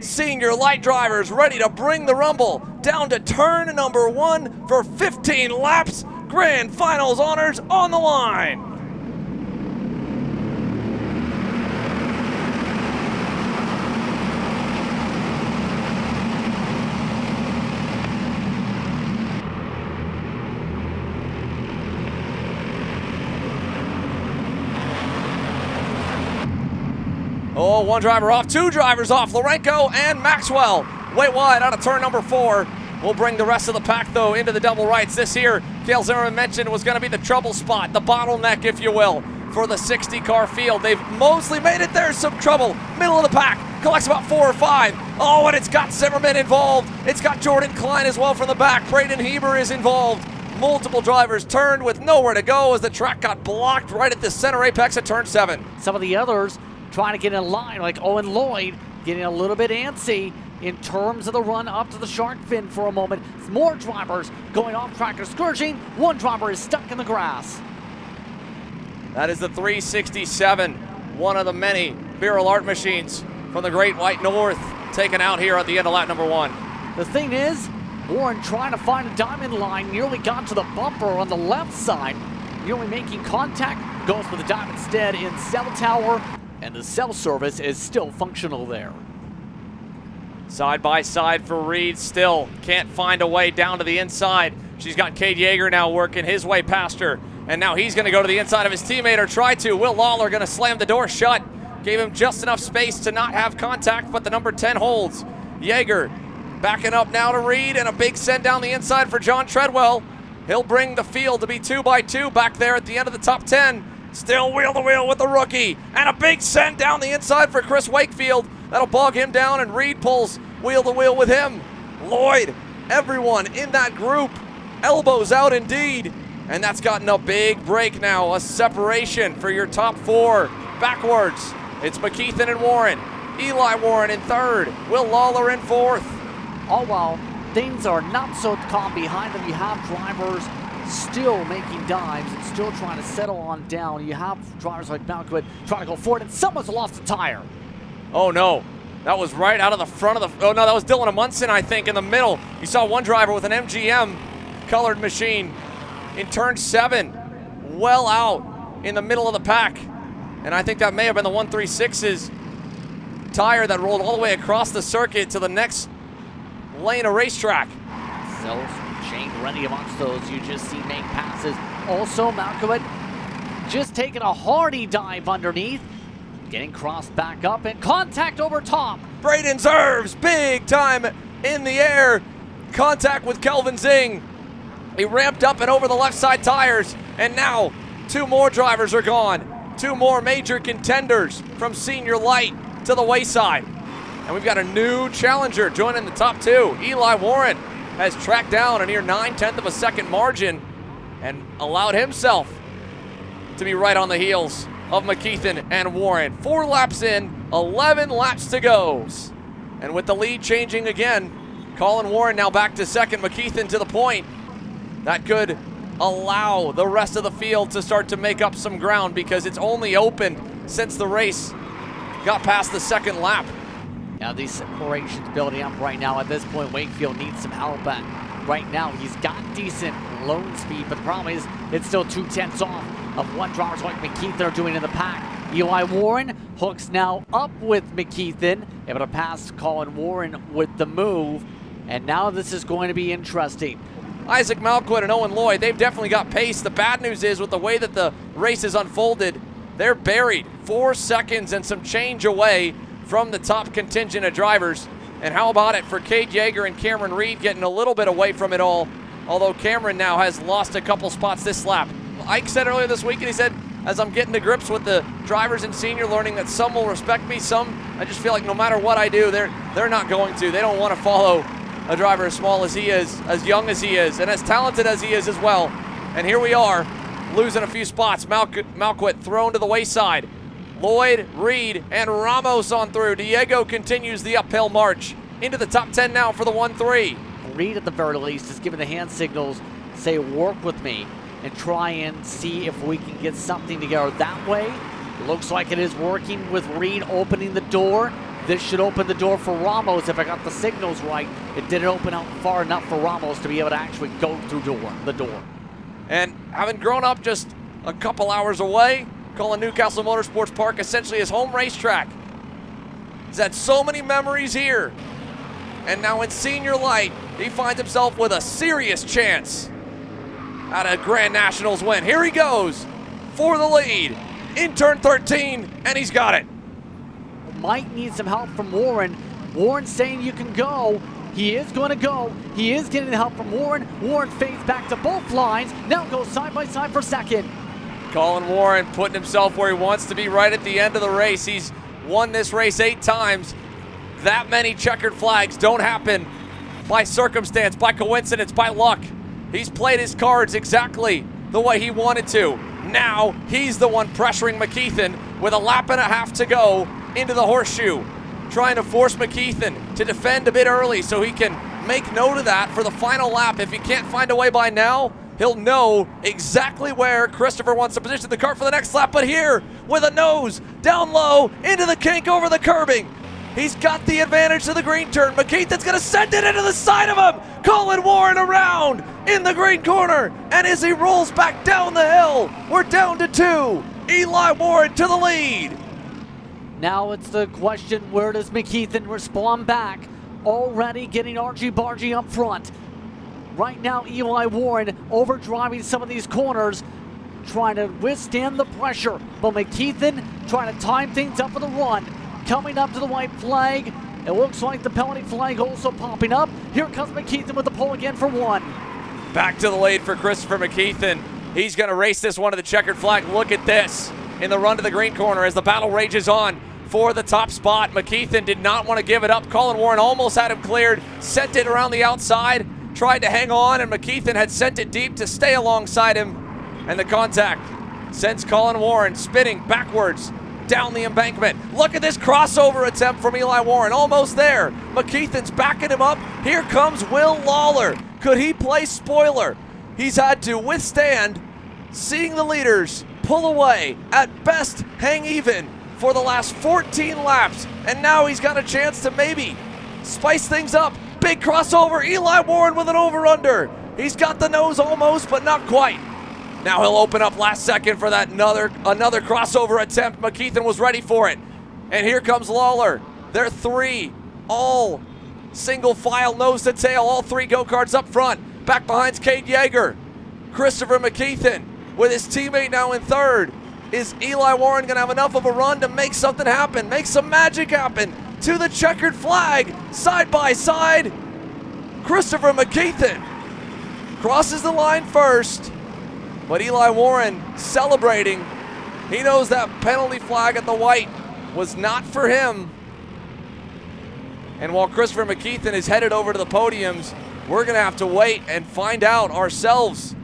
Senior light drivers ready to bring the rumble down to turn number 1 for 15 laps. Grand Finals honors on the line. Oh, one driver off, two drivers off. Lorenko and Maxwell way wide out of turn number 4. We'll bring the rest of the pack, though, into the double rights. This here, Cale Zimmerman mentioned, was going to be the trouble spot, the bottleneck, if you will, for the 60-car field. They've mostly made it. There's some trouble. Middle of the pack, collects about 4 or 5. Oh, and it's got Zimmerman involved. It's got Jordan Klein as well from the back. Braden Heber is involved. Multiple drivers turned with nowhere to go as the track got blocked right at the center apex of turn 7. Some of the others trying to get in line, like Owen Lloyd, getting a little bit antsy in terms of the run up to the shark fin for a moment. More drivers going off track excursion. One driver is stuck in the grass. That is the 367, one of the many Viral Art machines from the Great White North, taken out here at the end of lap number 1. The thing is, Warren trying to find a diamond line, nearly got to the bumper on the left side, nearly making contact, goes for the diamond instead in cell tower, and the cell service is still functional there. Side by side for Reed, still can't find a way down to the inside. She's got Cade Yeager now working his way past her, and now he's going to go to the inside of his teammate, or try to. Will Lawler going to slam the door shut. Gave him just enough space to not have contact, but the number 10 holds. Yeager backing up now to Reed, and a big send down the inside for John Treadwell. He'll bring the field to be 2 by 2 back there at the end of the top 10. Still wheel to wheel with the rookie, and a big send down the inside for Chris Wakefield. That'll bog him down, and Reed pulls wheel to wheel with him. Lloyd, everyone in that group, elbows out indeed, and that's gotten a big break now, a separation for your top 4. Backwards, it's McKeithen and Warren. Eli Warren in 3rd, Will Lawler in 4th. All while things are not so calm behind them, you have drivers still making dives and still trying to settle on down. You have drivers like Malcolm trying to go forward, and someone's lost a tire. Oh no, that was right out of the front of the, oh no, that was Dylan Amundsen, I think, in the middle. You saw one driver with an MGM colored machine in turn 7, well out in the middle of the pack. And I think that may have been the 136's tire that rolled all the way across the circuit to the next lane of racetrack. So Shane Rennie amongst those you just see make passes. Also Malkovich just taking a hardy dive underneath, getting crossed back up, and contact over top. Braden Zerves, big time in the air. Contact with Kelvin Zing. He ramped up and over the left side tires, and now 2 more drivers are gone. 2 more major contenders from senior light to the wayside. And we've got a new challenger joining the top 2. Eli Warren has tracked down a near 9/10 of a second margin and allowed himself to be right on the heels of McKeithen and Warren. 4 laps in, 11 laps to go. And with the lead changing again, Colin Warren now back to 2nd, McKeithen to the point. That could allow the rest of the field to start to make up some ground, because it's only opened since the race got past the 2nd lap. Now these separations building up right now. At this point, Wakefield needs some help. Right now, he's got decent lone speed, but the problem is it's still 2/10 off of what drivers like McKeithen are doing in the pack. Eli Warren hooks now up with McKeithen, able to pass Colin Warren with the move, and now this is going to be interesting. Isaac Malquit and Owen Lloyd, they've definitely got pace. The bad news is, with the way that the race has unfolded, they're buried 4 seconds and some change away from the top contingent of drivers. And how about it for Cade Yeager and Cameron Reed getting a little bit away from it all, although Cameron now has lost a couple spots this lap. Ike said earlier this week, and he said, as I'm getting to grips with the drivers in senior, learning that some will respect me, some I just feel like no matter what I do, they're not going to. They don't want to follow a driver as small as he is, as young as he is, and as talented as he is as well. And here we are, losing a few spots. Malquit thrown to the wayside. Lloyd, Reed, and Ramos on through. Diego continues the uphill march into the top 10 now for the 1-3. Reed, at the very least, is giving the hand signals, say, work with me, and try and see if we can get something together that way. Looks like it is working with Reed opening the door This should open the door for Ramos if I got the signals right. It didn't open out far enough for Ramos to be able to actually go through the door. And having grown up just a couple hours away, calling Newcastle Motorsports Park essentially his home racetrack. He's had so many memories here. And now in senior light, he finds himself with a serious chance at a Grand Nationals win. Here he goes for the lead in turn 13, and he's got it. Might need some help from Warren. Warren saying you can go. He is going to go. He is getting the help from Warren. Warren fades back to both lines. Now goes side by side for second. Colin Warren putting himself where he wants to be right at the end of the race. He's won this race 8 times. That many checkered flags don't happen by circumstance, by coincidence, by luck. He's played his cards exactly the way he wanted to. Now he's the one pressuring McKeithen with a lap and a half to go into the horseshoe, trying to force McKeithen to defend a bit early so he can make note of that for the final lap. If he can't find a way by now, he'll know exactly where Christopher wants to position the kart for the next lap. But here, with a nose down low into the kink over the curbing, he's got the advantage to the green turn. McKeithen's going to send it into the side of him. Colin Warren around in the green corner. And as he rolls back down the hill, we're down to 2. Eli Warren to the lead. Now it's the question, where does McKeithen respond back? Already getting argy-bargy up front. Right now, Eli Warren overdriving some of these corners, trying to withstand the pressure. But McKeithen trying to time things up for the run. Coming up to the white flag. It looks like the penalty flag also popping up. Here comes McKeithen with the pole again for 1. Back to the lead for Christopher McKeithen. He's going to race this one to the checkered flag. Look at this in the run to the green corner as the battle rages on for the top spot. McKeithen did not want to give it up. Colin Warren almost had him cleared, sent it around the outside, tried to hang on, and McKeithen had sent it deep to stay alongside him. And the contact sends Colin Warren spinning backwards down the embankment. Look at this crossover attempt from Eli Warren. Almost there. McKeithen's backing him up. Here comes Will Lawler. Could he play spoiler? He's had to withstand seeing the leaders pull away, at best hang even for the last 14 laps, and now he's got a chance to maybe spice things up. Big crossover, Eli Warren with an over-under. He's got the nose almost, but not quite. Now he'll open up last second for that another crossover attempt. McKeithen was ready for it. And here comes Lawler. They're 3, all single file, nose to tail, all 3 go-karts up front. Back behind's Cade Yeager. Christopher McKeithen with his teammate now in 3rd. Is Eli Warren going to have enough of a run to make something happen, make some magic happen? To the checkered flag, side by side. Christopher McKeithen crosses the line first, but Eli Warren celebrating. He knows that penalty flag at the white was not for him. And while Christopher McKeithen is headed over to the podiums, we're going to have to wait and find out ourselves